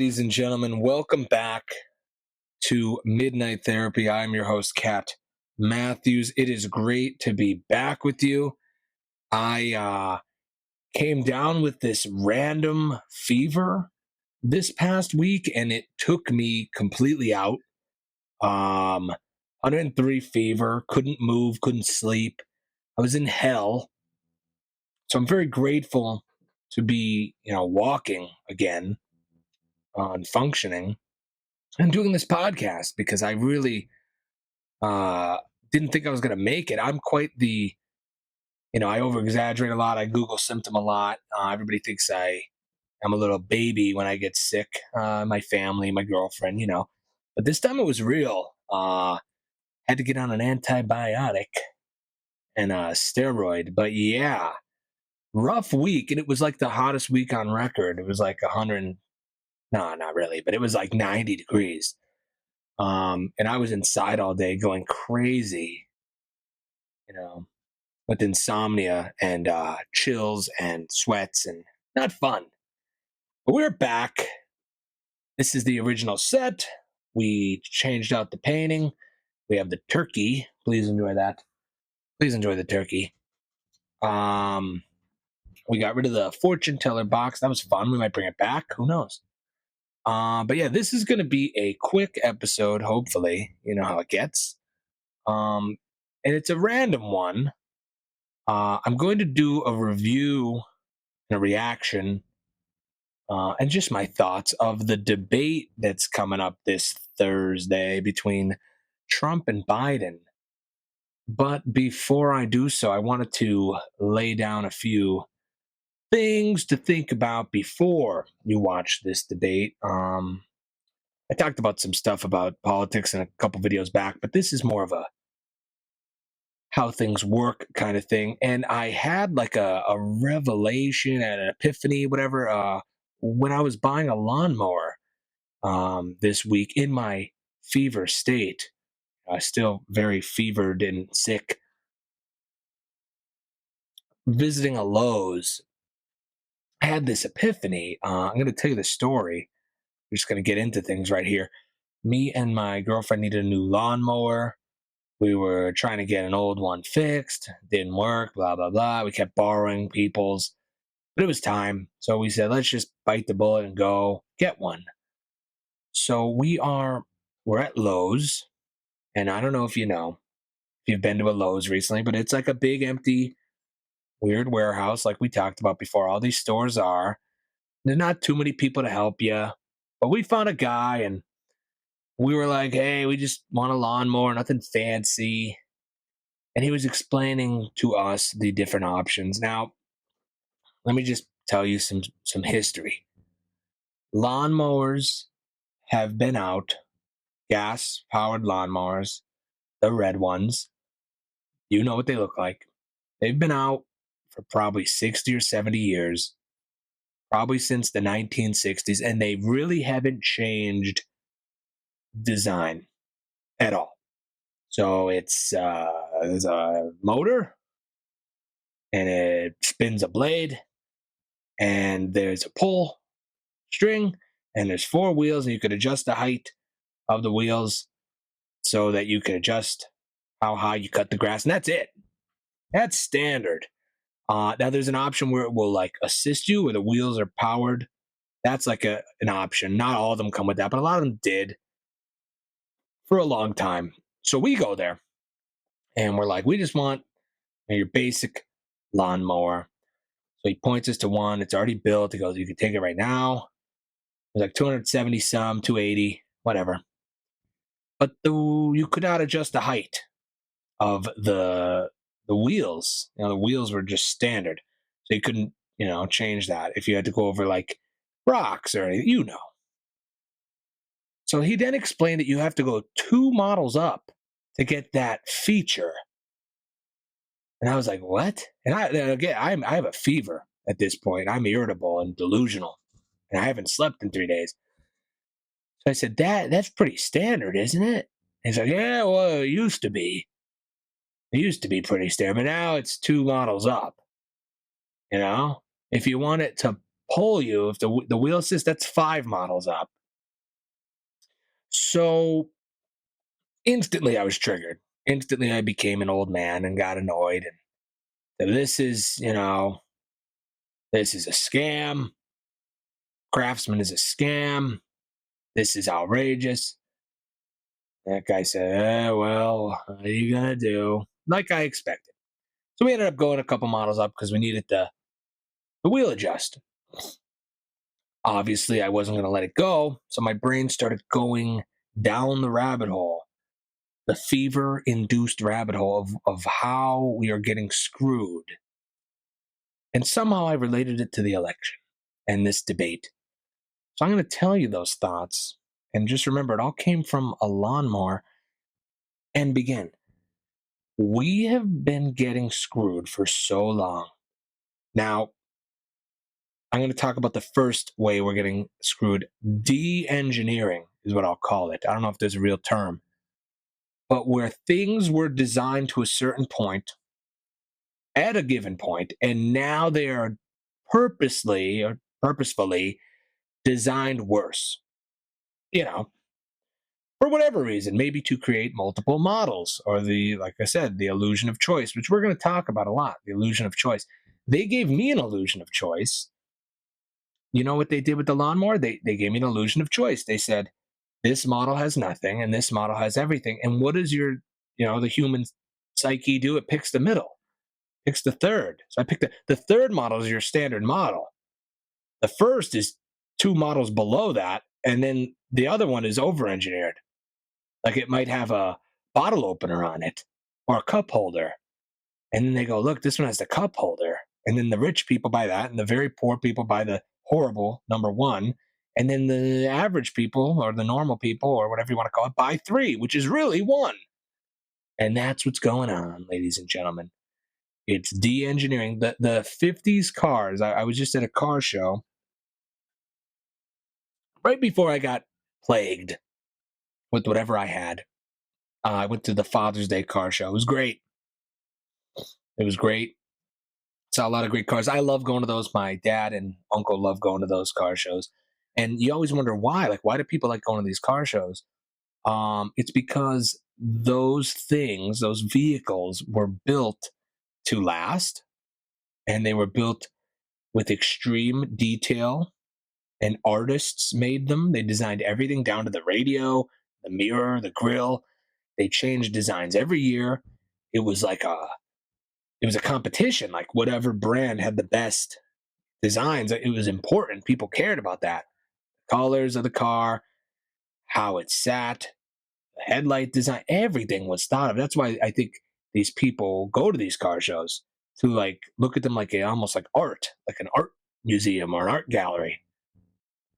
ladies and gentlemen. Welcome back to Midnight Therapy. I'm your host, Kat Matthews. It is great to be back with you. I came down with this random fever this past week, and it took me completely out. 103 fever, couldn't move, couldn't sleep. I was in hell. So I'm very grateful to be, walking again and functioning and doing this podcast because I really didn't think I was going to make it. I'm quite the, I over exaggerate a lot. I Google symptom a lot. Everybody thinks I'm a little baby when I get sick. My family, my girlfriend, but this time it was real. Had to get on an antibiotic and a steroid, but yeah, rough week. And it was like the hottest week on record. It was like 100, no, not really, but it was like 90 degrees. And I was inside all day going crazy, with insomnia and chills and sweats and not fun. But we're back. This is the original set. We changed out the painting. We have the turkey. Please enjoy that. Please enjoy the turkey. We got rid of the fortune teller box. That was fun. We might bring it back. Who knows? But yeah, this is going to be a quick episode, hopefully. You know how it gets. And it's a random one. I'm going to do a review and a reaction and just my thoughts of the debate that's coming up this Thursday between Trump and Biden. But before I do so, I wanted to lay down a few things to think about before you watch this debate. I talked about some stuff about politics in a couple videos back, but this is more of a how things work kind of thing. And I had like a revelation and an epiphany, whatever, when I was buying a lawnmower this week in my fever state. Still very fevered and sick. Visiting a Lowe's, I had this epiphany. I'm going to tell you the story. We're just going to get into things right here. Me and my girlfriend needed a new lawnmower. We were trying to get an old one fixed. Didn't work, blah, blah, blah. We kept borrowing people's. But it was time. So we said, let's just bite the bullet and go get one. So we're at Lowe's. And I don't know if if you've been to a Lowe's recently, but it's like a big, empty, weird warehouse like we talked about before. All these stores are. There's not too many people to help you. But we found a guy and we were like, hey, we just want a lawnmower, nothing fancy. And he was explaining to us the different options. Now, let me just tell you some history. Lawnmowers have been out, gas-powered lawnmowers, the red ones. You know what they look like. They've been out for probably 60 or 70 years, probably since the 1960s, and they really haven't changed design at all. So there's a motor, and it spins a blade, and there's a pull string, and there's 4 wheels, and you could adjust the height of the wheels so that you can adjust how high you cut the grass, and that's it. That's standard. Now there's an option where it will like assist you, where the wheels are powered. That's like an option. Not all of them come with that, but a lot of them did for a long time. So we go there, and we're like, we just want your basic lawnmower. So he points us to one. It's already built. He goes, you can take it right now. It's like 270 some, 280, whatever. But you could not adjust the height of the wheels. The wheels were just standard. So you couldn't, change that if you had to go over like rocks or anything, So he then explained that you have to go 2 models up to get that feature. And I was like, what? And I have a fever at this point. I'm irritable and delusional. And I haven't slept in 3 days. So I said, that's pretty standard, isn't it? And he's like, yeah, well, it used to be. It used to be pretty standard, but now it's 2 models up. If you want it to pull you, if the wheel assist, that's 5 models up. So instantly I was triggered. Instantly I became an old man and got annoyed. And said, this is a scam. Craftsman is a scam. This is outrageous. That guy said, well, what are you going to do? Like I expected. So we ended up going a couple models up because we needed the wheel adjust. Obviously, I wasn't going to let it go. So my brain started going down the rabbit hole, the fever induced rabbit hole of how we are getting screwed. And somehow I related it to the election and this debate. So I'm going to tell you those thoughts. And just remember, it all came from a lawnmower. And begin. We have been getting screwed for so long. Now, I'm going to talk about the first way we're getting screwed. De-engineering is what I'll call it. I don't know if there's a real term. But where things were designed to a certain point at a given point, and now they are purposely or purposefully designed worse. You know, for whatever reason, maybe to create multiple models or like I said, the illusion of choice, which we're going to talk about a lot, the illusion of choice. They gave me an illusion of choice. You know what they did with the lawnmower? They gave me an illusion of choice. They said, this model has nothing and this model has everything. And what does the human psyche do? It picks the middle, picks the third. So I picked the third model is your standard model. The first is two models below that. And then the other one is over engineered. Like it might have a bottle opener on it or a cup holder. And then they go, look, this one has the cup holder. And then the rich people buy that. And the very poor people buy the horrible number one. And then the average people or the normal people or whatever you want to call it buy three, which is really one. And that's what's going on, ladies and gentlemen. It's de-engineering. The 50s cars. I was just at a car show right before I got plagued with whatever I had. I went to the Father's Day car show. It was great. It was great. Saw a lot of great cars. I love going to those. My dad and uncle love going to those car shows. And you always wonder why. Like, why do people like going to these car shows? It's because those things, those vehicles were built to last, and they were built with extreme detail, and artists made them. They designed everything down to the radio, the mirror, the grill. They changed designs every year. It was like it was a competition, like whatever brand had the best designs. It was important. People cared about that. Colors of the car, how it sat, the headlight design, everything was thought of. That's why I think these people go to these car shows to like look at them like almost like art, like an art museum or an art gallery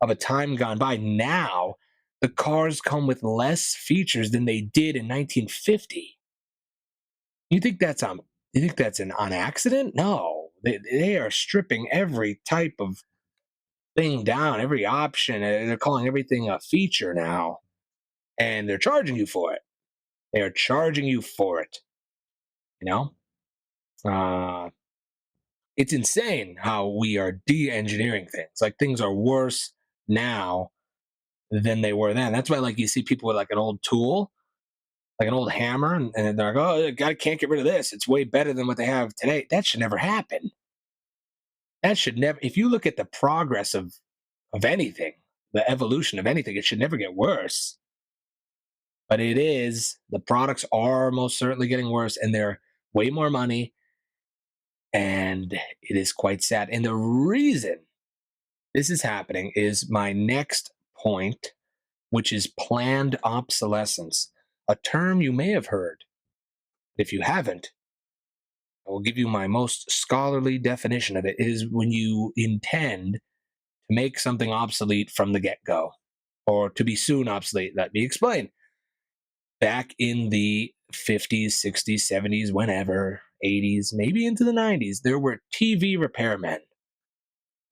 of a time gone by. Now the cars come with less features than they did in 1950. You think that's on? You think that's on accident? No, they are stripping every type of thing down, every option. They're calling everything a feature now, and they're charging you for it. They are charging you for it. You know, it's insane how we are de-engineering things. Like things are worse now than they were then. That's why, like, you see people with like an old tool, like an old hammer, and they're like, "Oh, God, can't get rid of this. It's way better than what they have today." That should never happen. That should never. If you look at the progress of anything, the evolution of anything, it should never get worse. But it is. The products are most certainly getting worse, and they're way more money, and it is quite sad. And the reason this is happening is my next point, which is planned obsolescence, a term you may have heard. If you haven't, I will give you my most scholarly definition of it. It is when you intend to make something obsolete from the get-go, or to be soon obsolete. Let me explain. Back in the 50s, 60s, 70s, whenever, 80s, maybe into the 90s, there were TV repairmen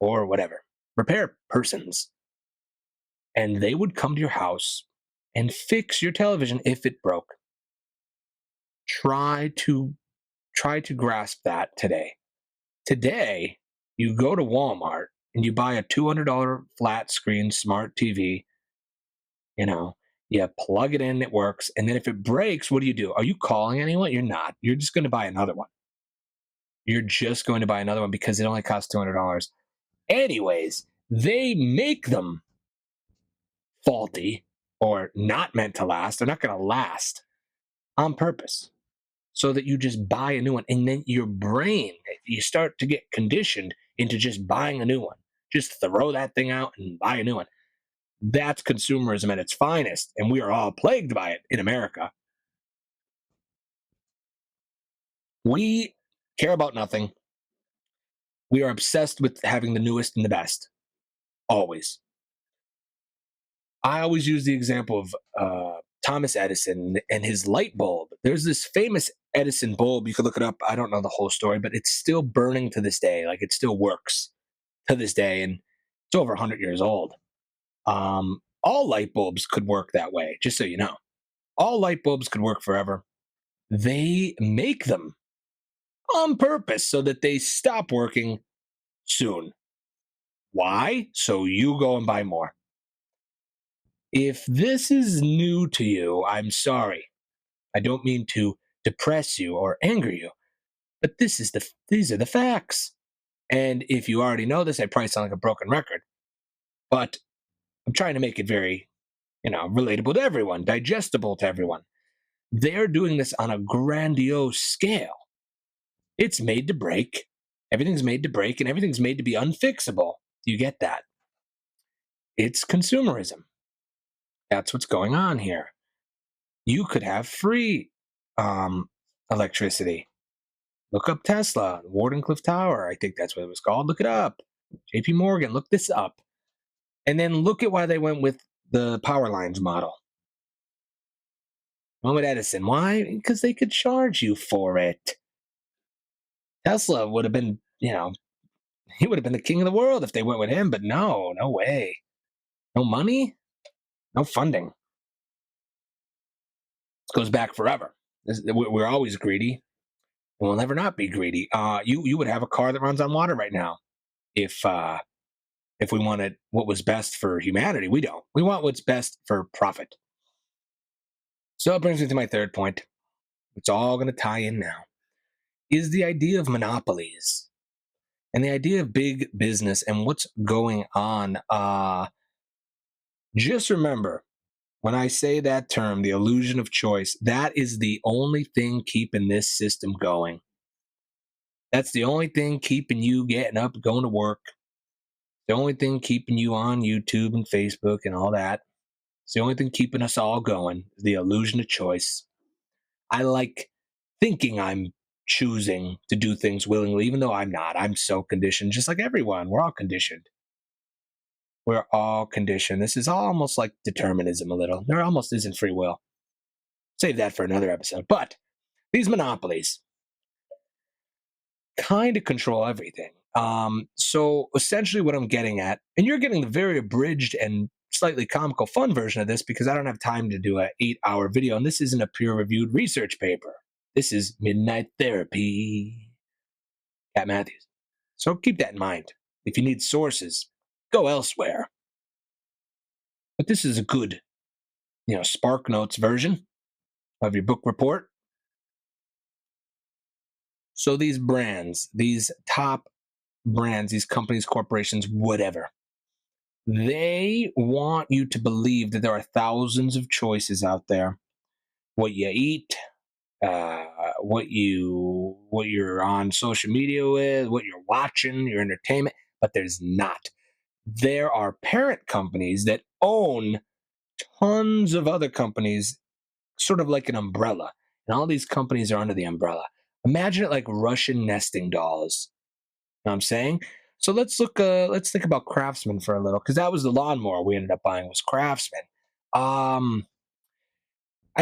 or whatever, repair persons. And they would come to your house and fix your television if it broke. Try to grasp that today. Today, you go to Walmart and you buy a $200 flat screen smart TV, You plug it in, it works. And then if it breaks, what do? Are you calling anyone? You're not. You're just going to buy another one. You're just going to buy another one because it only costs $200. Anyways, they make them faulty or not meant to last. They're not going to last on purpose so that you just buy a new one. And then your brain, you start to get conditioned into just buying a new one. Just throw that thing out and buy a new one. That's consumerism at its finest. And we are all plagued by it in America. We care about nothing. We are obsessed with having the newest and the best. Always. I always use the example of Thomas Edison and his light bulb. There's this famous Edison bulb. You can look it up. I don't know the whole story, but it's still burning to this day. Like it still works to this day, and it's over 100 years old. All light bulbs could work that way, just so you know. All light bulbs could work forever. They make them on purpose so that they stop working soon. Why? So you go and buy more. If this is new to you, I'm sorry. I don't mean to depress you or anger you, but these are the facts. And if you already know this, I probably sound like a broken record, but I'm trying to make it very, relatable to everyone, digestible to everyone. They're doing this on a grandiose scale. It's made to break. Everything's made to break, and everything's made to be unfixable. Do you get that? It's consumerism. That's what's going on here. You could have free electricity. Look up Tesla, Wardenclyffe Tower. I think that's what it was called. Look it up. JP Morgan, look this up. And then look at why they went with the power lines model. Went with Edison. Why? Because they could charge you for it. Tesla would have been, he would have been the king of the world if they went with him, but no way. No money, no funding. This goes back forever. We're always greedy. And we'll never not be greedy. You would have a car that runs on water right now if we wanted what was best for humanity. We don't. We want what's best for profit. So it brings me to my third point. It's all going to tie in now. Is the idea of monopolies and the idea of big business and what's going on. Just remember, when I say that term, the illusion of choice, that is the only thing keeping this system going. That's the only thing keeping you getting up, going to work. The only thing keeping you on YouTube and Facebook and all that. It's the only thing keeping us all going, the illusion of choice. I like thinking I'm choosing to do things willingly, even though I'm not. I'm so conditioned, just like everyone. We're all conditioned. We're all conditioned. This is almost like determinism a little. There almost isn't free will. Save that for another episode. But these monopolies kind of control everything. So essentially what I'm getting at, and you're getting the very abridged and slightly comical fun version of this because I don't have time to do an 8-hour video, and this isn't a peer-reviewed research paper. This is Midnight Therapy. Pat Matthews. So keep that in mind. If you need sources, go elsewhere. But this is a good, Spark Notes version of your book report. So these brands, these top brands, these companies, corporations, whatever, they want you to believe that there are thousands of choices out there. What you eat, what you're on social media with, what you're watching, your entertainment, but there's not. There are parent companies that own tons of other companies, sort of like an umbrella, and all these companies are under the umbrella. Imagine it like Russian nesting dolls. You know what I'm saying? So let's think about Craftsman for a little, because that was the lawnmower we ended up buying was Craftsman. I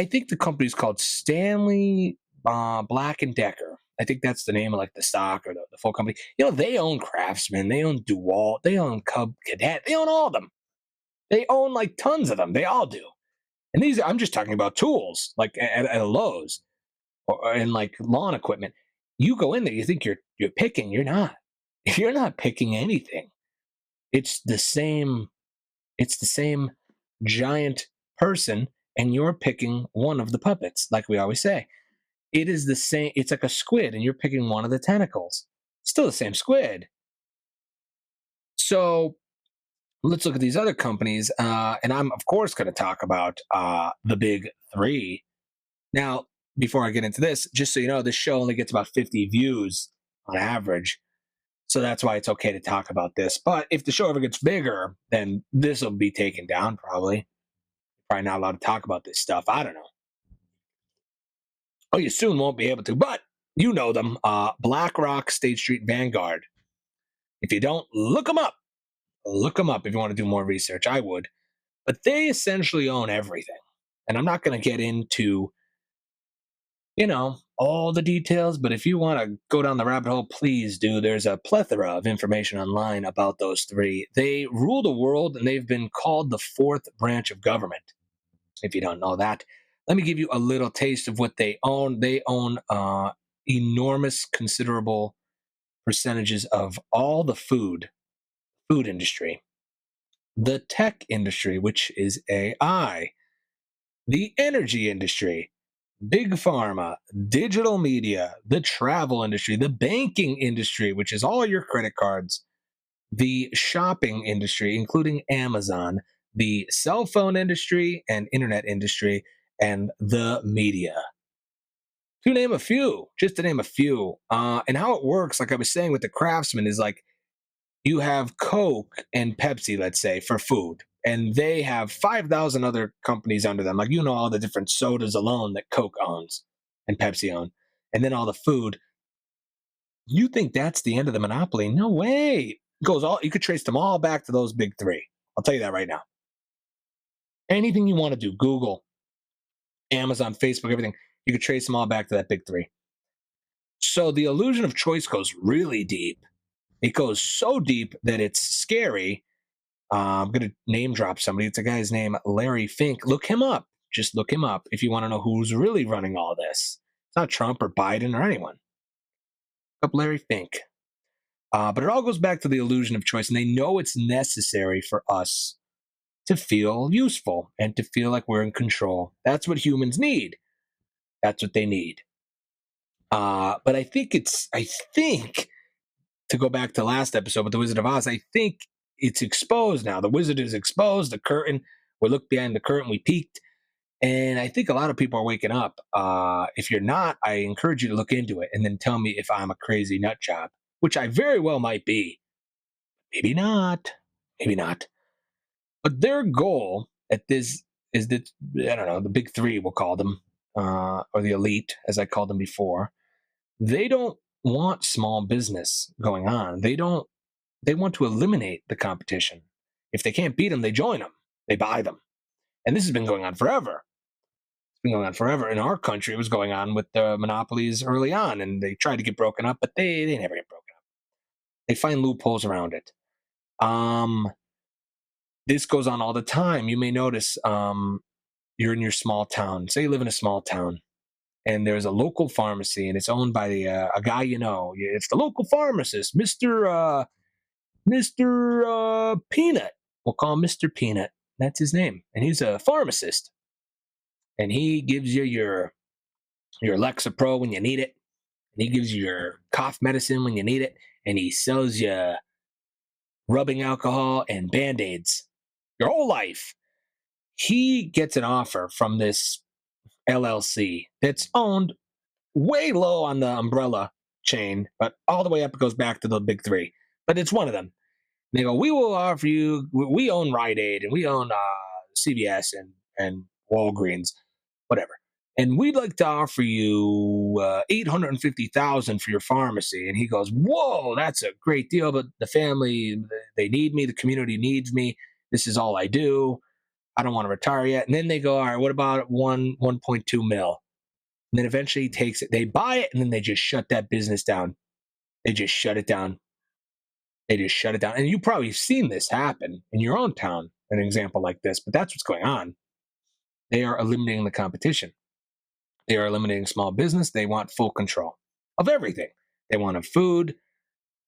think the company's called Stanley Black and Decker. I think that's the name of like the stock or the full company. They own Craftsman, they own DeWalt, they own Cub Cadet, they own all of them. They own like tons of them. They all do. And these, I'm just talking about tools, like at a Lowe's and like lawn equipment. You go in there, you think you're picking, you're not. You're not picking anything. It's the same giant person and you're picking one of the puppets, like we always say. It is the same, it's like a squid, and you're picking one of the tentacles. Still the same squid. So let's look at these other companies, and I'm of course going to talk about the big three. Now, before I get into this, just so you know, this show only gets about 50 views on average, so that's why it's okay to talk about this. But if the show ever gets bigger, then this will be taken down probably. Probably not allowed to talk about this stuff. I don't know. Oh, you soon won't be able to, but you know them. BlackRock, State Street, Vanguard. If you don't, look them up. Look them up if you want to do more research. I would. But they essentially own everything. And I'm not going to get into, all the details, but if you want to go down the rabbit hole, please do. There's a plethora of information online about those three. They rule the world, and they've been called the fourth branch of government. If you don't know that, let me give you a little taste of what they own. They own enormous, considerable percentages of all the food industry, the tech industry, which is AI, the energy industry, big pharma, digital media, the travel industry, the banking industry, which is all your credit cards, the shopping industry, including Amazon, the cell phone industry and internet industry, and the media. To name a few, just to name a few. And how it works, like I was saying with the craftsman, is like you have Coke and Pepsi, let's say, for food, and they have 5,000 other companies under them. Like, all the different sodas alone that Coke owns and Pepsi own, and then all the food. You think that's the end of the monopoly? No way. It goes all, you could trace them all back to those big three. I'll tell you that right now. Anything you want to do, Google, Amazon, Facebook, everything, you could trace them all back to that big three. So the illusion of choice goes really deep. It goes so deep that it's scary. I'm going to name drop somebody. It's a guy's name, Larry Fink. Look him up. Just look him up if you want to know who's really running all this. It's not Trump or Biden or anyone. Look up Larry Fink. But it all goes back to the illusion of choice, and they know it's necessary for us to feel useful and to feel like we're in control. That's what humans need. That's what they need. But I think to go back to last episode with the Wizard of Oz, I think it's exposed now. The wizard is exposed. The curtain. We looked behind the curtain. We peeked, and I think a lot of people are waking up. If you're not, I encourage you to look into it and then tell me if I'm a crazy nut job, which I very well might be. Maybe not. Maybe not. But their goal at this is that, I don't know, the big three, we'll call them, or the elite, as I called them before. They don't want small business going on. They want to eliminate the competition. If they can't beat them, they join them. They buy them. And this has been going on forever. It's been going on forever. In our country, it was going on with the monopolies early on, and they tried to get broken up, but they never get broken up. They find loopholes around it. This goes on all the time. You may notice you're in your small town. Say you live in a small town, and there's a local pharmacy, and it's owned by a guy you know. It's the local pharmacist, Mr. Peanut. We'll call him Mr. Peanut. That's his name. And he's a pharmacist. And he gives you your Lexapro when you need it. And he gives you your cough medicine when you need it. And he sells you rubbing alcohol and Band-Aids your whole life. He gets an offer from this LLC that's owned way low on the umbrella chain, but all the way up it goes back to the big three. But it's one of them. And they go, we will offer you, we own Rite Aid and we own CVS and Walgreens, whatever. And we'd like to offer you $850,000 for your pharmacy. And he goes, whoa, that's a great deal. But the family, they need me. The community needs me. This is all I do. I don't want to retire yet. And then they go, all right, what about 1.2 mil? And then eventually he takes it. They buy it, and then they just shut that business down. They just shut it down. They just shut it down. And you've probably seen this happen in your own town, an example like this. But that's what's going on. They are eliminating the competition. They are eliminating small business. They want full control of everything. They want a food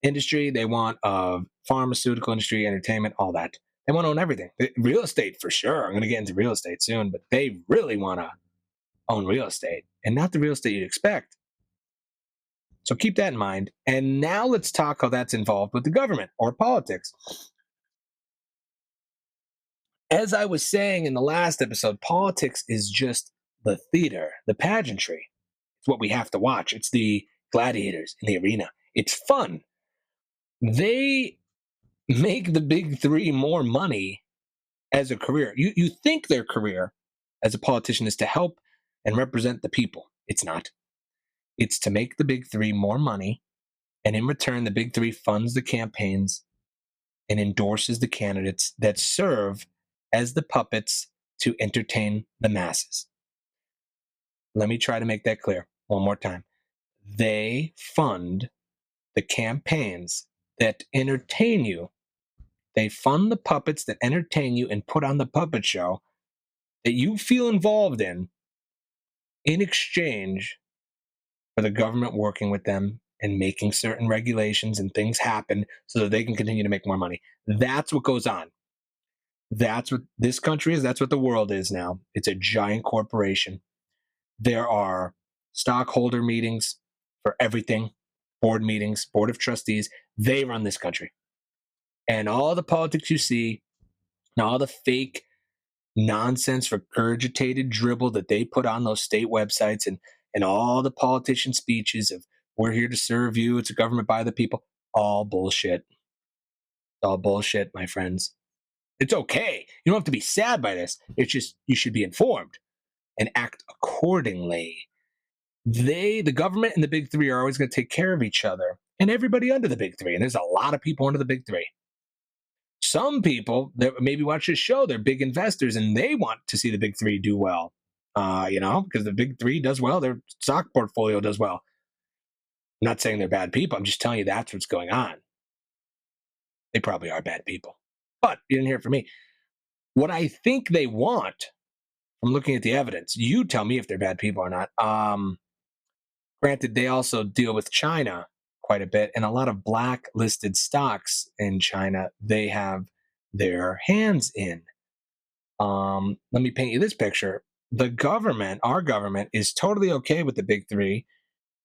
industry. They want a pharmaceutical industry, entertainment, all that. They want to own everything. Real estate, for sure. I'm going to get into real estate soon, but they really want to own real estate, and not the real estate you'd expect. So keep that in mind. And now let's talk how that's involved with the government or politics. As I was saying in the last episode, politics is just the theater, the pageantry. It's what we have to watch. It's the gladiators in the arena. It's fun. They make the big three more money as a career. You think their career as a politician is to help and represent the people. It's not. It's to make the big three more money, and in return, the big three funds the campaigns and endorses the candidates that serve as the puppets to entertain the masses. Let me try to make that clear one more time. They fund the campaigns that entertain you. They fund the puppets that entertain you and put on the puppet show that you feel involved in exchange for the government working with them and making certain regulations and things happen so that they can continue to make more money. That's what goes on. That's what this country is. That's what the world is now. It's a giant corporation. There are stockholder meetings for everything, board meetings, board of trustees. They run this country. And all the politics you see, and all the fake nonsense, regurgitated dribble that they put on those state websites, and all the politician speeches of "we're here to serve you, it's a government by the people," all bullshit. All bullshit, my friends. It's okay. You don't have to be sad by this. It's just you should be informed and act accordingly. The government and the big three are always going to take care of each other and everybody under the big three. And there's a lot of people under the big three. Some people that maybe watch this show, they're big investors and they want to see the big three do well. Because the big three does well, their stock portfolio does well. I'm not saying they're bad people. I'm just telling you that's what's going on. They probably are bad people. But you didn't hear it from me. What I think they want, from looking at the evidence, you tell me if they're bad people or not. Granted, they also deal with China quite a bit, and a lot of blacklisted stocks in China they have their hands in. Let me paint you this picture. The government, our government, is totally okay with the big three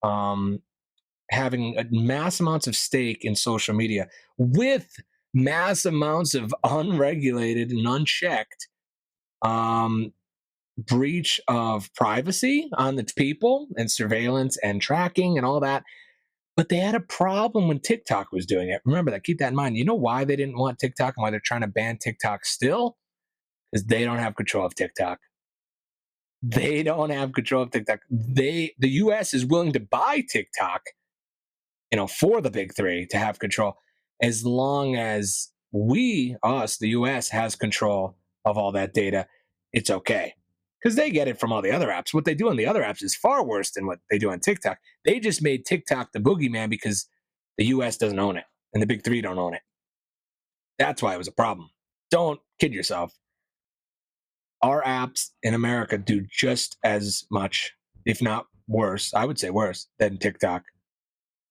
having mass amounts of stake in social media with mass amounts of unregulated and unchecked breach of privacy on the people and surveillance and tracking and all that. But they had a problem when TikTok was doing it. Remember that. Keep that in mind. You know why they didn't want TikTok and why they're trying to ban TikTok still? Because they don't have control of TikTok. They don't have control of TikTok. The US is willing to buy TikTok, for the big three to have control, as long as the US, has control of all that data. It's okay. Because they get it from all the other apps. What they do on the other apps is far worse than what they do on TikTok. They just made TikTok the boogeyman because the US doesn't own it and the big three don't own it. That's why it was a problem. Don't kid yourself. Our apps in America do just as much, if not worse, I would say worse, than TikTok.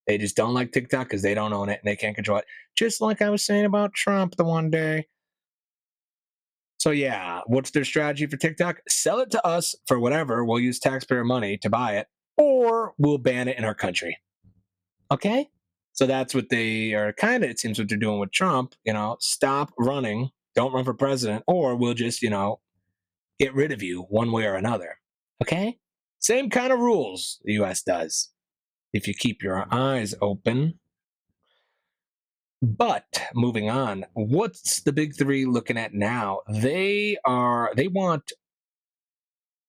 They just don't like TikTok because they don't own it and they can't control it. Just like I was saying about Trump the one day. So yeah, what's their strategy for TikTok? Sell it to us for whatever. We'll use taxpayer money to buy it, or we'll ban it in our country. Okay? So that's what they are it seems what they're doing with Trump. Stop running, don't run for president, or we'll just, get rid of you one way or another. Okay? Same kind of rules the US does, if you keep your eyes open. But moving on, what's the big three looking at now? They want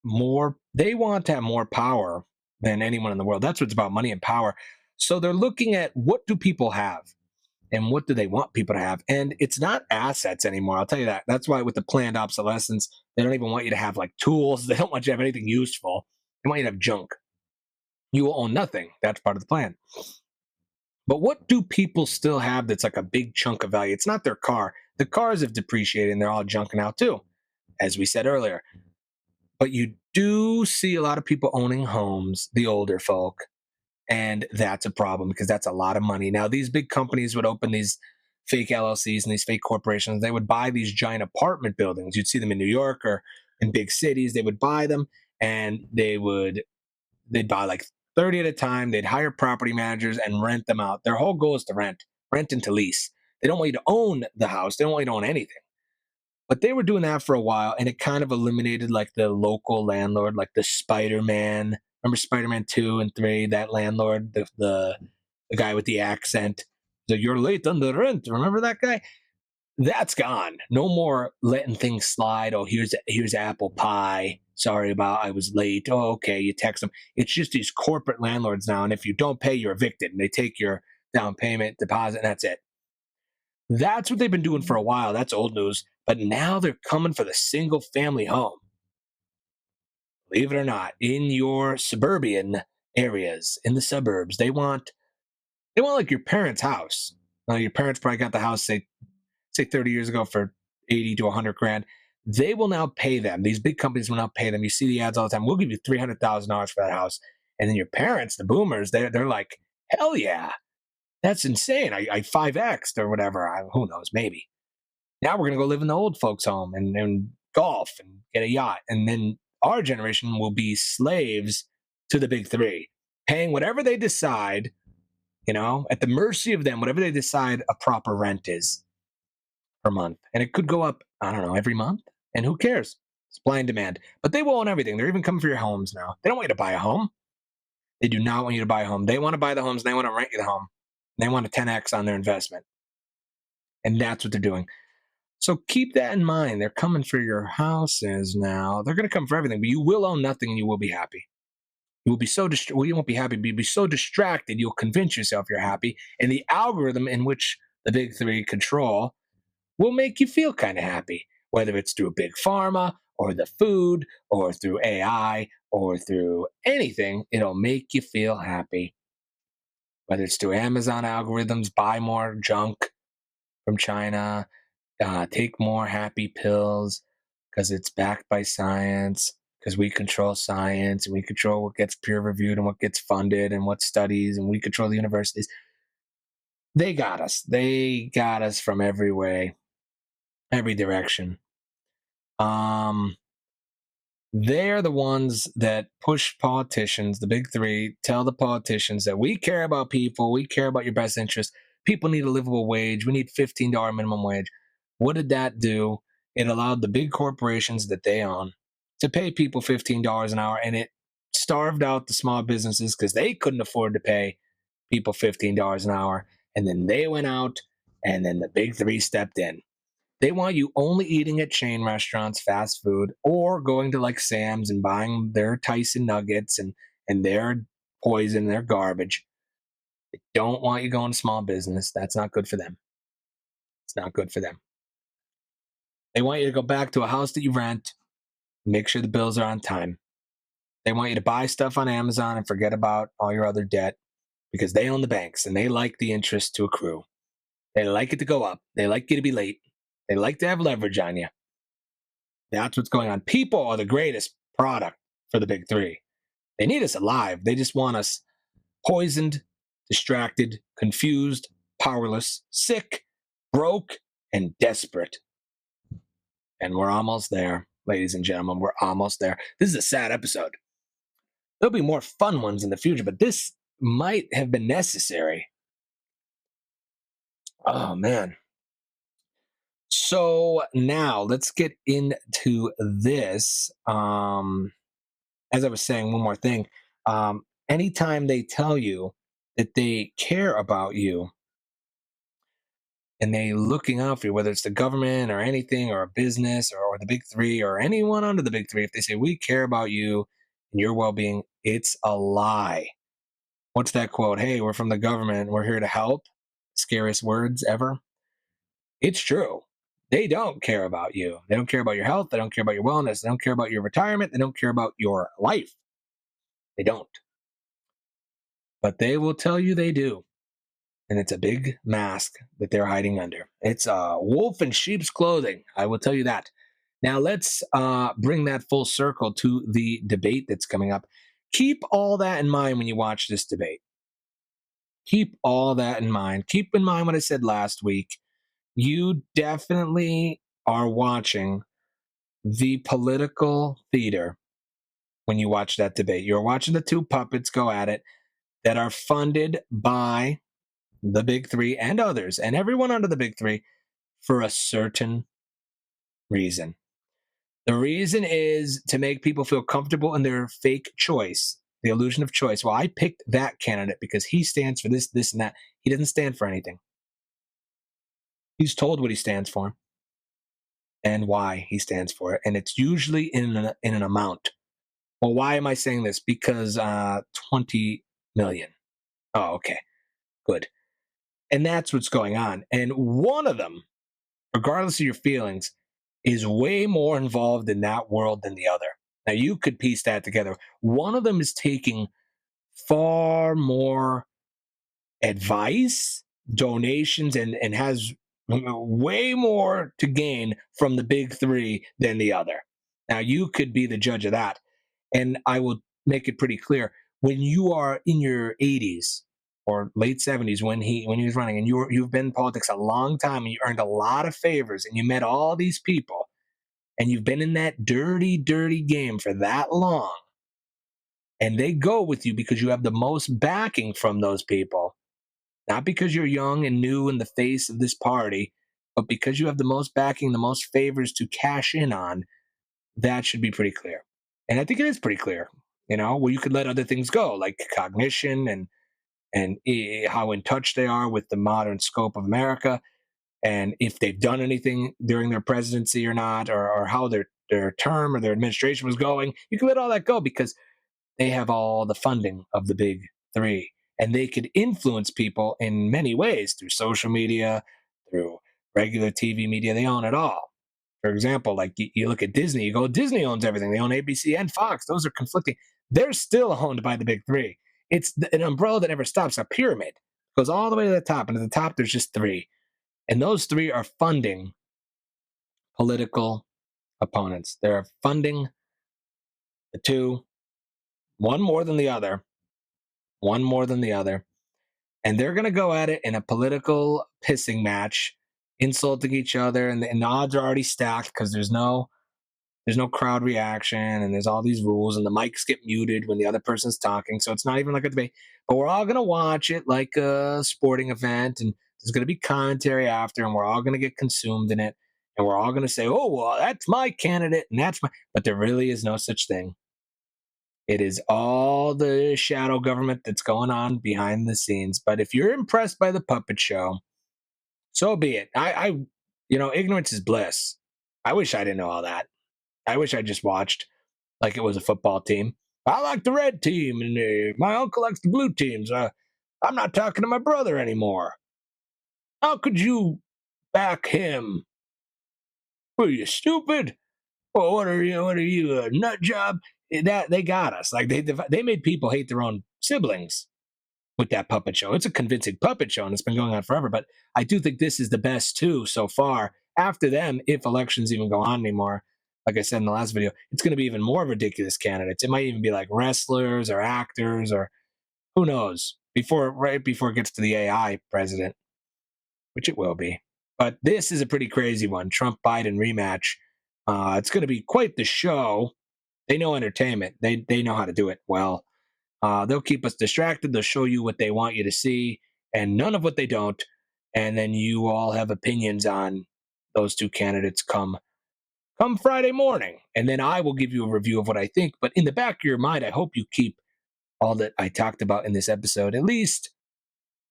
to have more power than anyone in the world. That's what's about, money and power. So they're looking at what do people have and what do they want people to have. And it's not assets anymore. I'll tell you that. That's why with the planned obsolescence, they don't even want you to have like tools. They don't want you to have anything useful. They want you to have junk. You will own nothing. That's part of the plan. But what do people still have that's like a big chunk of value? It's not their car. The cars have depreciated and they're all junking out too, as we said earlier. But you do see a lot of people owning homes, the older folk, and that's a problem because that's a lot of money. Now, these big companies would open these fake LLCs and these fake corporations. They would buy these giant apartment buildings. You'd see them in New York or in big cities. They would buy them and they'd buy like 30 at a time. They'd hire property managers and rent them out. Their whole goal is to rent and to lease. They don't want you to own the house. They don't want you to own anything. But they were doing that for a while, and it kind of eliminated like the local landlord, like the Spider-Man. Remember Spider-Man 2 and 3, that landlord, the guy with the accent. So you're late on the rent. Remember that guy? That's gone. No more letting things slide. Oh, here's apple pie. Sorry about I was late. Oh, okay. You text them. It's just these corporate landlords now, and if you don't pay, you're evicted, and they take your down payment deposit, and that's it. That's what they've been doing for a while. That's old news. But now they're coming for the single family home. Believe it or not, in your suburban areas, in the suburbs, they want like your parents' house. Now, your parents probably got the house, say 30 years ago for 80 to 100 grand. They will now pay them. These big companies will now pay them. You see the ads all the time. We'll give you $300,000 for that house. And then your parents, the boomers, they're like, hell yeah, that's insane. I 5X'd or whatever. Who knows, maybe. Now we're going to go live in the old folks' home and golf and get a yacht. And then our generation will be slaves to the big three, paying whatever they decide, at the mercy of them, whatever they decide a proper rent is per month. And it could go up, I don't know, every month. And who cares? Supply and demand. But they will own everything. They're even coming for your homes now. They don't want you to buy a home. They do not want you to buy a home. They want to buy the homes and they want to rent you the home. They want a 10X on their investment. And that's what they're doing. So keep that in mind. They're coming for your houses now. They're going to come for everything, but you will own nothing and you will be happy. You will be so well, you won't be happy, but you'll be so distracted, you'll convince yourself you're happy. And the algorithm in which the big three control will make you feel kind of happy, whether it's through big pharma or the food or through AI or through anything. It'll make you feel happy. Whether it's through Amazon algorithms, buy more junk from China, take more happy pills because it's backed by science, because we control science and we control what gets peer reviewed and what gets funded and what studies, and we control the universities. They got us. They got us from every way, every direction. They're the ones that push politicians, the big three, tell the politicians that we care about people, we care about your best interest. People need a livable wage. We need $15 minimum wage. What did that do? It allowed the big corporations that they own to pay people $15 an hour, and it starved out the small businesses because they couldn't afford to pay people $15 an hour. And then they went out, and then the big three stepped in. They want you only eating at chain restaurants, fast food, or going to like Sam's and buying their Tyson nuggets and their poison, their garbage. They don't want you going to small business. That's not good for them. It's not good for them. They want you to go back to a house that you rent, make sure the bills are on time. They want you to buy stuff on Amazon and forget about all your other debt because they own the banks and they like the interest to accrue. They like it to go up. They like you to be late. They like to have leverage on you. That's what's going on. People are the greatest product for the big three. They need us alive. They just want us poisoned, distracted, confused, powerless, sick, broke, and desperate. And we're almost there, ladies and gentlemen. We're almost there. This is a sad episode. There'll be more fun ones in the future, but this might have been necessary. Oh, man. So now let's get into this. As I was saying, one more thing. Anytime they tell you that they care about you and they looking out for you, whether it's the government or anything or a business or the big three or anyone under the big three, if they say we care about you and your well-being, it's a lie. What's that quote? Hey, we're from the government. We're here to help. Scariest words ever. It's true. They don't care about you. They don't care about your health. They don't care about your wellness. They don't care about your retirement. They don't care about your life. They don't. But they will tell you they do. And it's a big mask that they're hiding under. It's a wolf in sheep's clothing. I will tell you that. Now let's bring that full circle to the debate that's coming up. Keep all that in mind when you watch this debate. Keep all that in mind. Keep in mind what I said last week. You definitely are watching the political theater when you watch that debate. You're watching the two puppets go at it that are funded by the big three and others, and everyone under the big three for a certain reason. The reason is to make people feel comfortable in their fake choice, the illusion of choice. Well, I picked that candidate because he stands for this, this, and that. He doesn't stand for anything. He's told what he stands for and why he stands for it, and it's usually in an amount. Well, why am I saying this? Because 20 million. Oh, okay, good. And that's what's going on. And one of them, regardless of your feelings, is way more involved in that world than the other. Now, you could piece that together. One of them is taking far more advice, donations, and has way more to gain from the big three than the other. Now, you could be the judge of that. And I will make it pretty clear when you are in your 80s or late 70s when he was running and you've been in politics a long time and you earned a lot of favors and you met all these people and you've been in that dirty game for that long and they go with you because you have the most backing from those people, not because you're young and new in the face of this party, but because you have the most backing, the most favors to cash in on. That should be pretty clear. And I think it is pretty clear, where you could let other things go, like cognition and how in touch they are with the modern scope of America, and if they've done anything during their presidency or not, or how their term or their administration was going. You can let all that go because they have all the funding of the big three, and they could influence people in many ways through social media, through regular TV media. They own it all. For example, like you look at Disney, you go, Disney owns everything. They own ABC and Fox. Those are conflicting. They're still owned by the big three. It's an umbrella that never stops, a pyramid. Goes all the way to the top. And at the top, there's just three. And those three are funding political opponents. They're funding the two, one more than the other, one more than the other. And they're going to go at it in a political pissing match, insulting each other. And the odds are already stacked because there's no crowd reaction and there's all these rules and the mics get muted when the other person's talking, so it's not even like a debate, but we're all going to watch it like a sporting event, and there's going to be commentary after, and we're all going to get consumed in it, and we're all going to say, oh well, that's my candidate and that's my, but there really is no such thing. It is all the shadow government that's going on behind the scenes. But if you're impressed by the puppet show, so be it. Ignorance is bliss. I wish I didn't know all that. I wish I just watched like it was a football team. I like the red team, and my uncle likes the blue teams. I'm not talking to my brother anymore. How could you back him? Were you stupid? Well, what are you? What are you, a nut job? That they got us. Like they made people hate their own siblings with that puppet show. It's a convincing puppet show, and it's been going on forever. But I do think this is the best two so far. After them, if elections even go on anymore, like I said in the last video, it's going to be even more ridiculous candidates. It might even be like wrestlers or actors or who knows right before it gets to the AI president, which it will be. But this is a pretty crazy one. Trump Biden rematch. It's going to be quite the show. They know entertainment. They know how to do it well. They'll keep us distracted. They'll show you what they want you to see and none of what they don't. And then you all have opinions on those two candidates come Friday morning. And then I will give you a review of what I think. But in the back of your mind, I hope you keep all that I talked about in this episode. At least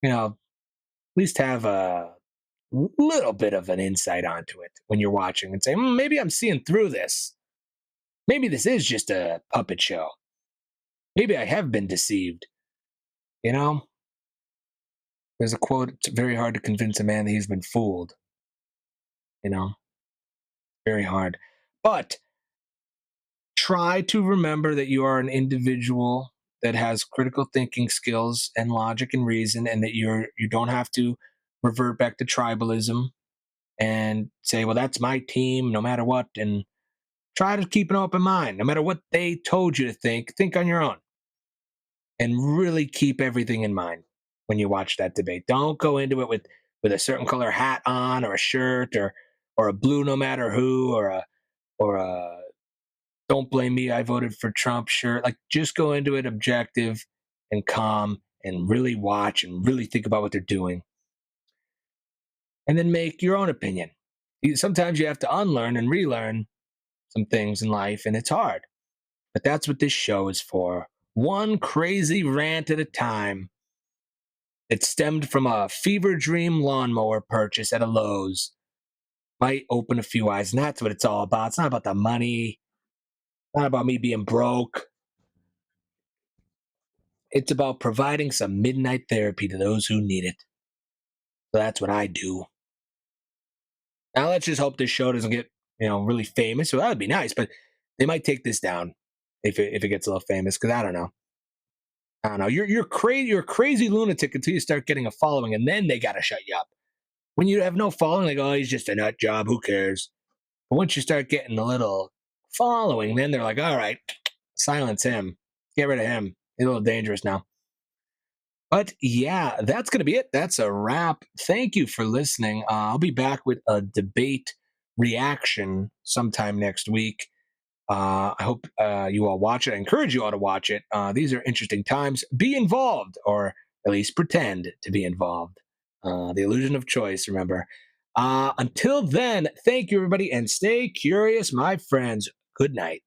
have a little bit of an insight onto it when you're watching and say, maybe I'm seeing through this. Maybe this is just a puppet show. Maybe I have been deceived. There's a quote, it's very hard to convince a man that he's been fooled. Very hard. But try to remember that you are an individual that has critical thinking skills and logic and reason, and that you don't have to revert back to tribalism and say, well, that's my team no matter what. And try to keep an open mind. No matter what they told you to think on your own. And really keep everything in mind when you watch that debate. Don't go into it with with a certain color hat on or a shirt or a blue no matter who or a don't blame me, I voted for Trump shirt. Like just go into it objective and calm and really watch and really think about what they're doing and then make your own opinion. Sometimes you have to unlearn and relearn some things in life, and it's hard. But that's what this show is for. One crazy rant at a time. It stemmed from a fever dream lawnmower purchase at a Lowe's. Might open a few eyes, and that's what it's all about. It's not about the money, not about me being broke. It's about providing some midnight therapy to those who need it. So that's what I do. Now let's just hope this show doesn't get, really famous. So that would be nice, but they might take this down if it gets a little famous, because I don't know. I don't know. You're crazy. You're a crazy lunatic until you start getting a following, and then they gotta shut you up. When you have no following, they go, "Oh, he's just a nut job. Who cares?" But once you start getting a little following, then they're like, "All right, silence him. Get rid of him. He's a little dangerous now." But yeah, that's gonna be it. That's a wrap. Thank you for listening. I'll be back with a debate reaction sometime next week. I hope you all watch it. I encourage you all to watch it. These are interesting times. Be involved, or at least pretend to be involved. The illusion of choice, remember. Until then, thank you, everybody, and stay curious, my friends. Good night.